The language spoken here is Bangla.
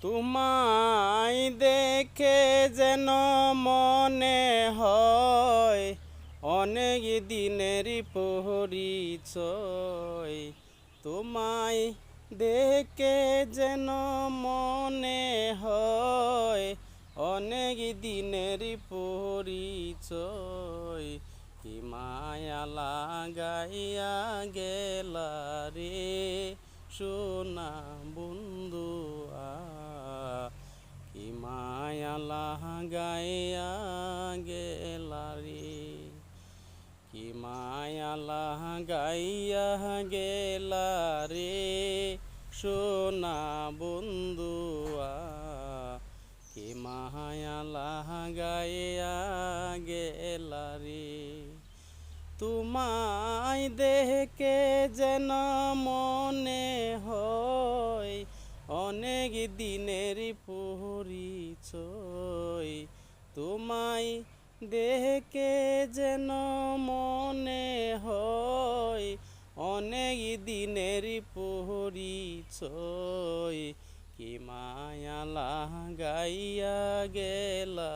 তোমায় দেখে যেন মনে হয় অনেক দিনের পরিচয়। তোমায় দেখে যেন মনে হয় অনেক দিনের পরিচয়। কি মায়া লাগাইয়া গেলা রে সোনা বন্ধু, কি মায়া লাগাইয়া গেলা রে, কি মায়া লাগাইয়া গেলা রে সোনা বন্ধুয়া, কি মায়া লাগাইয়া গেলা রে। তোমায় দেখে যেন মনে হয় অনেক দিনের পরিচয়। তোমায় দেখে যেন মনে হয় অনেক দিনের পরিচয়। কি মায়া লাগাইয়া গেলা